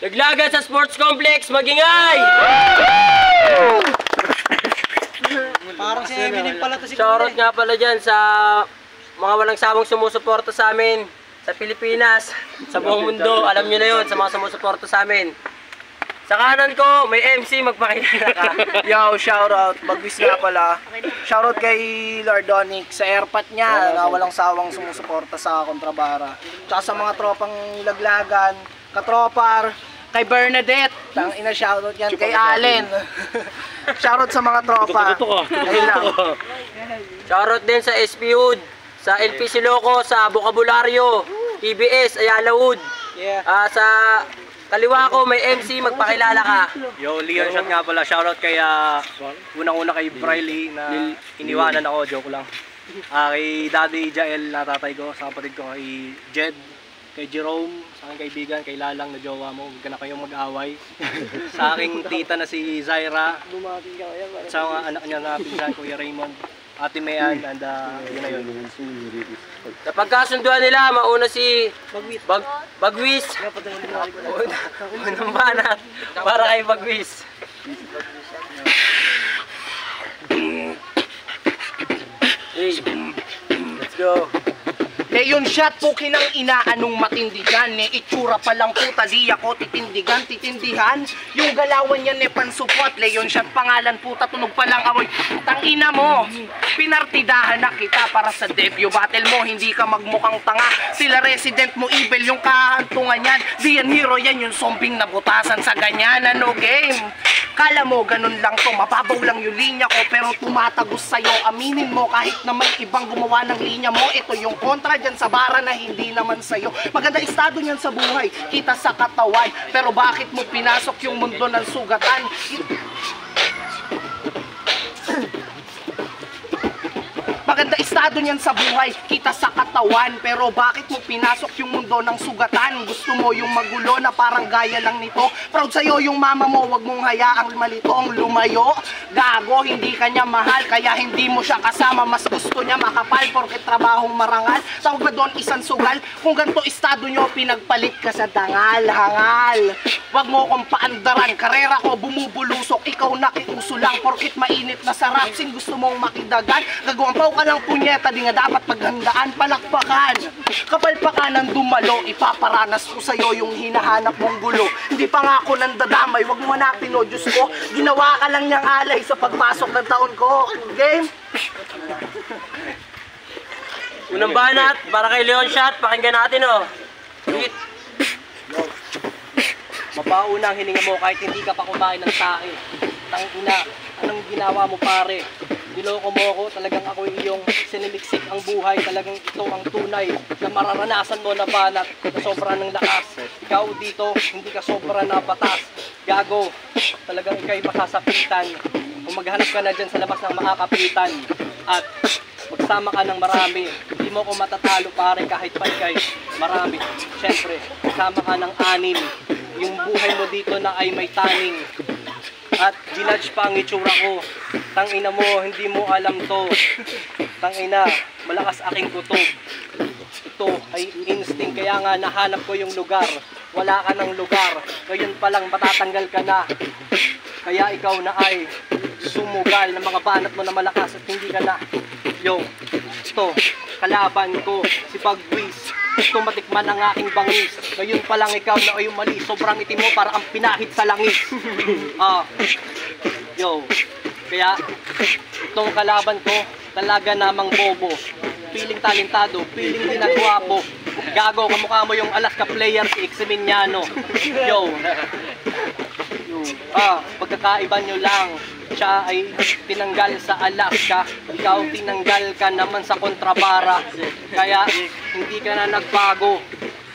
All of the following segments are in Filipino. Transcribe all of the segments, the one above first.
Naglagan sa sports complex, magingay! Parang si Eminem pala to si Shoutout nga pala dyan sa mga walang sawang sumusuporta sa amin sa Pilipinas, sa buong mundo. Alam nyo na yun, sa mga sumusuporta sa amin. Sa kanan ko, may MC, magpakilala ka. Yo, shoutout. Bagwis nga pala. Shoutout kay Lardonic sa airpot niya na walang sawang sumusuporta sa Kontrabara. Tsaka sa mga tropang laglagan, katropar, kay Bernadette. Tang ina shoutout yan kay Allen. Shoutout sa mga tropa. Ayun lang. Shoutout din sa SP Hood, sa LP Siloco, sa Vocabulario, TBS, Ayala Wood. Sa kaliwa ko may MC, magpakilala ka. Yo, Leon Shot nga pala. Shoutout kay unang-una kay Briley na iniwanan ako, joke lang. Kay Daddy Jael na tatay ko, sa kapatid ko kay Jed, kay Jerome, sa aking kaibigan, kay Lalang na jowa mo, huwag ka na kayong mag-away. Sa aking tita na si Zaira, sa mga anak niya na pinsan, Kuya Raymond, Ate Mayan, and yun na yun. Sa pagkasunduan nila, mauna si Bagwis. Unang banat para kay Bagwis. Hey, let's go. Leon Shot po kinang ina, anong matindi dyan? Itsura pa lang puta, di ako titindihan. Yung galawan niya pansupot. Leon Shot pangalan puta, tunog pa lang amoy. Tangina mo, pinartidahan na kita para sa debut battle mo. Hindi ka magmukhang tanga. Sila resident mo evil, yung kahantungan yan. Di yan hero yan, yung zombing nabutasan sa ganyan. Ano game? Kala mo ganun lang to, mababaw lang yung linya ko, pero tumatagos sa'yo. Aminin mo kahit na may ibang gumawa ng linya mo, ito yung kontra dyan sa bara na hindi naman sa'yo. Maganda estado niyan sa buhay, kita sa katawan, pero bakit mo pinasok yung mundo ng sugatan? Maganda estado niyan sa buhay, kita sa katawan, pero bakit mo pinasok yung mundo ng sugatan? Gusto mo yung magulo na parang gaya lang nito? Proud sa'yo yung mama mo, wag mong hayaang malitong lumayo. Gago, hindi kanya mahal, kaya hindi mo siya kasama. Mas gusto niya makapal, porket trabahong marangal. Tawag na doon isang sugal, kung ganito estado nyo, pinagpalit ka sa dangal, hangal. Wag mo kong paandaran, karera ko bumubulusok, ikaw nakiuso lang, porket mainit na sarap, sing gusto mong makidagan. Gagawang pao ka lang punyeta, di nga dapat paghandaan, palakpakan. Kapalpakan ng dumalo, ipaparanas ko sa'yo yung hinahanap mong gulo. Hindi pa nga ako nandadamay, wag mo hanapin o Diyos ko. Ginawa ka lang niyang alay sa pagpasok ng taon ko. Game? Unang banat para kay Leon Shot, pakinggan natin oh. Hit. Mapauna ang hininga mo kahit hindi ka pa kumain ng tae. Tangina, anong ginawa mo pare? Niloko mo ako, talagang ako iyong siniliksik ang buhay. Talagang ito ang tunay na mararanasan mo na banat na sobra ng lakas. Ikaw dito, hindi ka sobra na batas. Gago, talagang ikay masasakitan. Kung maghanap ka na dyan sa labas ng makakapitan at magsama ka ng marami, hindi mo ko matatalo pare kahit pa ikay marami. Siyempre, magsama ka ng anim. Yung buhay mo dito na ay may taning. At ginudge pa ang itsura ko. Tangina mo, hindi mo alam to. Tangina, malakas aking kutob. Ito ay instinct, kaya nga nahanap ko yung lugar. Wala ka ng lugar, ngayon palang matatanggal ka na. Kaya ikaw na ay sumugal ng mga banat mo na malakas at hindi ka na. Yo, ito, kalaban ko, si Bagwis. Gusto matikman ang aking bangis. Ngayon pa lang ikaw na ay mali. Sobrang itim mo para ang pinahid sa langis. Yo, kaya itong kalaban ko talaga namang bobo. Piling talentado, piling din ang gwapo. Gago, kamukha mo yung Alaska player si Eximiniano. Yo, pagkakaiba nyo lang. Siya ay tinanggal sa Alaska, ikaw tinanggal ka naman sa Kontrabara. Kaya hindi ka na nagbago,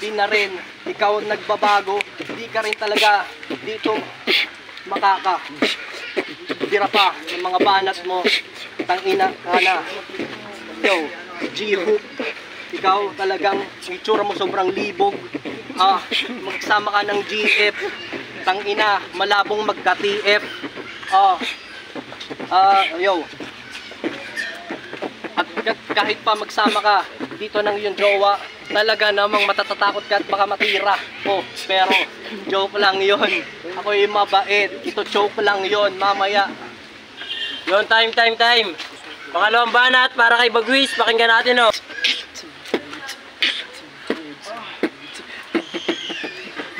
di na rin ikaw nagbabago. Di ka rin talaga dito makaka-dira pa ng mga banat mo. Tangina ka na. Yo, G-Hoop, ikaw talagang itsura mo sobrang libog. Magsama ka ng GF. Tangina, malabong magka-TF. Yo. At kahit pa magsama ka dito ng iyong jowa, talaga namang matatatakot ka at baka matira. Oh, pero joke lang yon. Ako'y mabait. Ito joke lang yon. Mamaya. Yun, time. Pangalawang banat para kay Bagwis. Pakinggan natin, oh.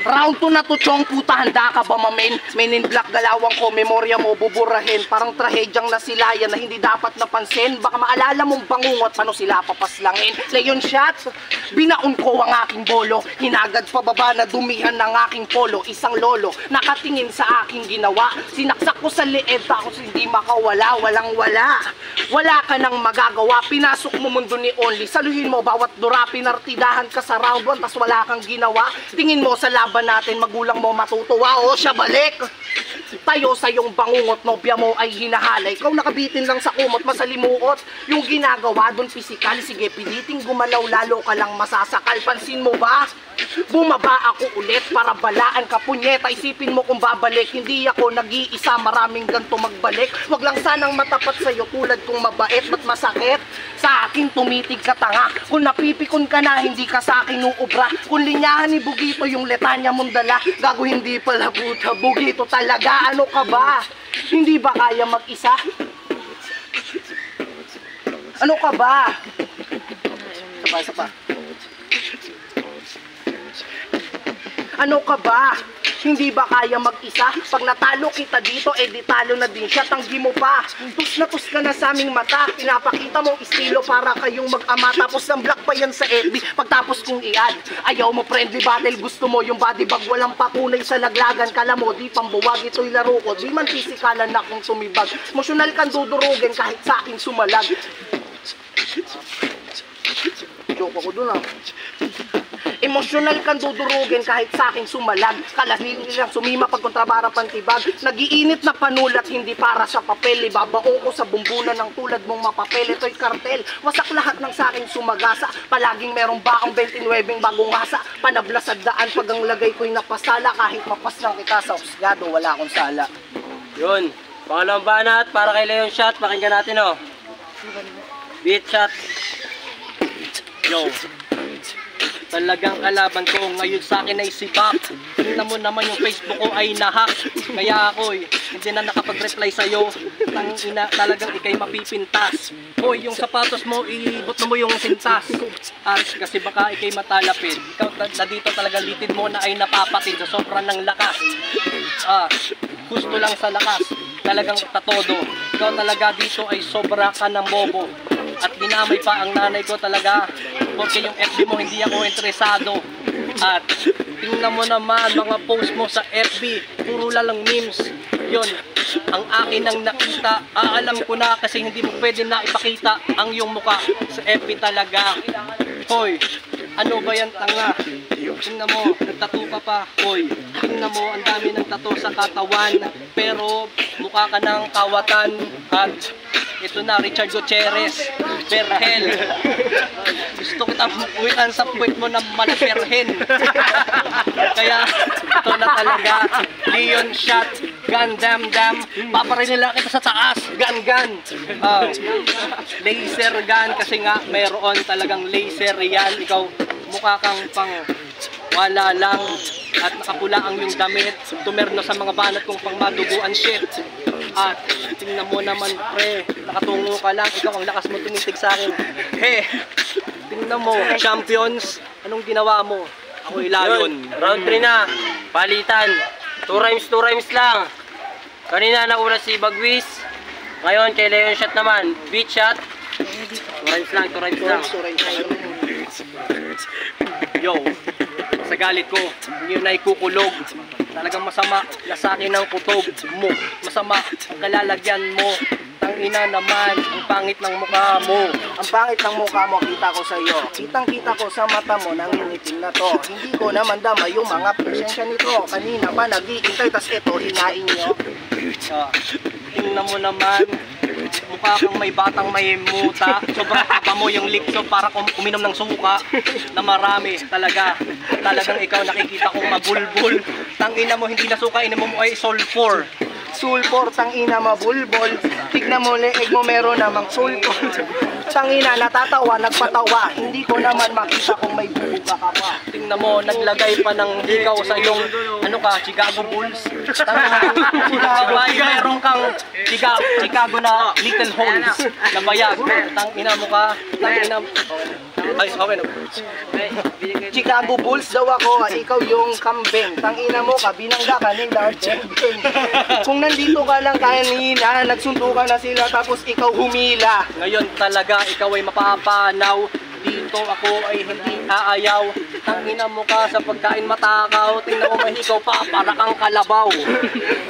Round 2 na to, Chong, puta, handa ka ba, mamen? Men in black, galawang ko, memorya mo, buburahin. Parang trahedyang nasilayan na hindi dapat napansin. Baka maalala mong bangungot, paano sila papaslangin. Leon shots, binaon ko ang aking bolo. Hinagad pababa na dumihan ng aking polo. Isang lolo, nakatingin sa aking ginawa. Sinaksak ko sa leeg, tapos hindi makawala, walang wala. Wala ka nang magagawa, pinasok mo mundo ni Only. Saluhin mo bawat dura, pinartidahan ka sa round 1, tas wala kang ginawa. Tingin mo sa laban natin, magulang mo matutuwa, o siya balik. Tayo sa iyong bangungot, nobya mo ay hinahalay. Ikaw nakabitin lang sa kumot, masalimuot. Yung ginagawa doon pisikal, sige piliting gumalaw, lalo ka lang masasakal. Pansin mo ba? Bumaba ako ulit para balaan ka, punyeta. Isipin mo kung babalik, hindi ako nag-iisa, maraming ganto magbalik. Wag lang sanang matapat sa'yo tulad kong mabait, ba't masakit? Sa akin tumitig ka tanga, kung napipikon ka na, hindi ka sa akin uubra. Kung linyahan ni Bugito yung letanya mong dala, gago hindi pala puta, Bugito talaga, ano ka ba? Hindi ba kaya mag-isa? Ano ka ba? Isa pa. Ano ka ba? Hindi ba kaya mag-isa? Pag natalo kita dito, di talo na din siya, tanggi mo pa. Tus na tus ka na sa aming mata, pinapakita mong estilo para kayong mag-ama. Tapos ang black pa yan sa FB, pagtapos kong i-add. Ayaw mo friendly battle, gusto mo yung body bag, walang patunay sa laglagan. Kala mo, di pambuwag, ito'y laro ko, di man pisikalan na kung tumibag. Emosyonal kang dudurugin kahit sa akin sumalag. Joke ako dun ah. Emosyonal kang dudurugin kahit sa akin sumalag. Kalahin nilang sumima pag kontrabara pantibag. Nag-iinit na panulat, hindi para sa papel. Ibabao ko sa bumbunan ng tulad mong mapapel. Ito'y kartel, wasak lahat ng sa akin sumagasa. Palaging merong baong 29 bagong hasa. Panabla sa daan pag ang lagay ko'y napasala. Kahit mapaslang kita sa husgado, wala akong sala. Yun, pangalawang banat para kay Leon shot. Pakinggan natin, oh. Beat shot. Yo, talagang kalaban ko ngayon sa akin ay sibak. Tingnan mo naman yung Facebook ko ay nahack. Kaya ako hindi na nakapag-reply sa'yo. Tangina, talagang ikay mapipintas. Hoy, yung sapatos mo, iibot mo yung sintas. At kasi baka ikay matalapid. Ikaw na dito talagang litid mo na ay napapatid sa sobrang ng lakas. Gusto lang sa lakas. Talagang tatodo. Ikaw talaga dito ay sobra ka ng bobo. At dinamay pa ang nanay ko talaga. Porque yung FB mo hindi ako interesado. At tingnan mo naman mga post mo sa FB, puro lang memes. Yun, ang akin ang nakita. Alam ko na kasi hindi mo pwede na ipakita ang iyong muka sa FB talaga. Hoy, ano ba yan tanga? Tingnan mo, nagtato ka pa. Hoy, tingnan mo, ang dami ng tato sa katawan. Pero mukha ka ng kawatan. At ito na, Richard Gutierrez, Berhel. Gusto kita uwian sa puwet mo na malaperhen. Kaya ito na talaga, Leon shot, gun dam dam. Paparin nila kita sa taas, gun gun. Laser gun kasi nga mayroon talagang laser yan. Ikaw mukha kang pang wala lang at nakapula ang yung damit. Tumerno sa mga banat kong pang maduguan shit. At tingnan mo naman pre, nakatungo ka lang, ikaw ang lakas mo tumitig sa akin. Tingnan mo, champions, anong ginawa mo? Ako'y layon. Round 3 na, palitan. 2 rhymes lang. Kanina nauna si Bagwis. Ngayon kay Leon shot naman, beat shot. 2 rhymes lang. Yo, sa galit ko, yun ay kukulog. Talagang masama na sa akin ang kutog mo. Masama ang kalalagyan mo. Tangina naman, ang pangit ng mukha mo. Ang pangit ng mukha mo, kita ko sa iyo. Kitang-kita ko sa mata mo nang nginitin na to. Hindi ko naman dama yung mga presensya nito. Kanina pa nag-iintay, tas ito, hinain nyo. Tingnan mo naman, mukha kang may batang may muta. Sobrang haba mo yung likso para uminom ng suka na marami talaga. Talagang ikaw nakikita kong mabulbul. Tangina mo, hindi na suka, inom mo ay sulfur. sulfur, tangina mabulbol. Tignan mo, leeg mo meron namang sulfur. Tangina, natatawa, nagpatawa. Hindi ko naman makita kung may buga ka pa. Tingnan mo, naglagay pa ng hikaw sa iyong, ano ka, Chicago Bulls. Sabay, meron kang Chicago na little holes na bayag. Tangina mo ka, tangina mo. Ay, okay na. Chicago Bulls daw ako, ikaw yung kambing. Tangina mo ka, binangga ka ni Darjen. Kung nandito ka lang kanina, nagsuntukan na sila tapos ikaw humila. Ngayon talaga, ikaw ay mapapanaw. Dito ako ay hindi aayaw. Tangina mo ka sa pagkain matakaw. Tingnan mo mahikaw pa, para kang kalabaw.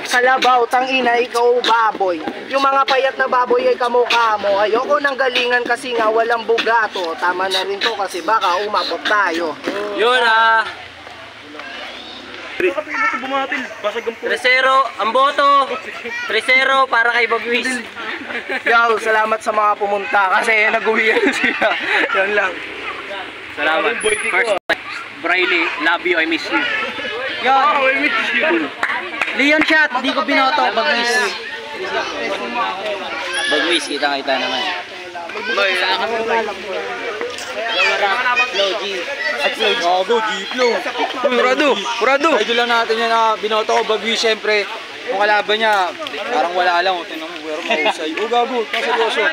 Kalabaw, tangina, ikaw baboy. Yung mga payat na baboy ay kamukha mo. Ayoko nang galingan kasi nga walang bugato. Tama na rin to kasi baka umabot tayo. Yun 3-0 ang boto. 3-0 para kay Bagwis. Yo, salamat sa mga pumunta kasi nag-uwi sila. Yan lang. Salamat. First, Briley, love you, I miss you. Leon shot, di ko binoto, Bagwis. Bagwis, kita-kita naman. Purado. Idol lang natin yan na binoto ko Bagwi, syempre. Kung kalaban niya, parang wala lang. Tingnan mo, pero mahusay. O gago, seryoso.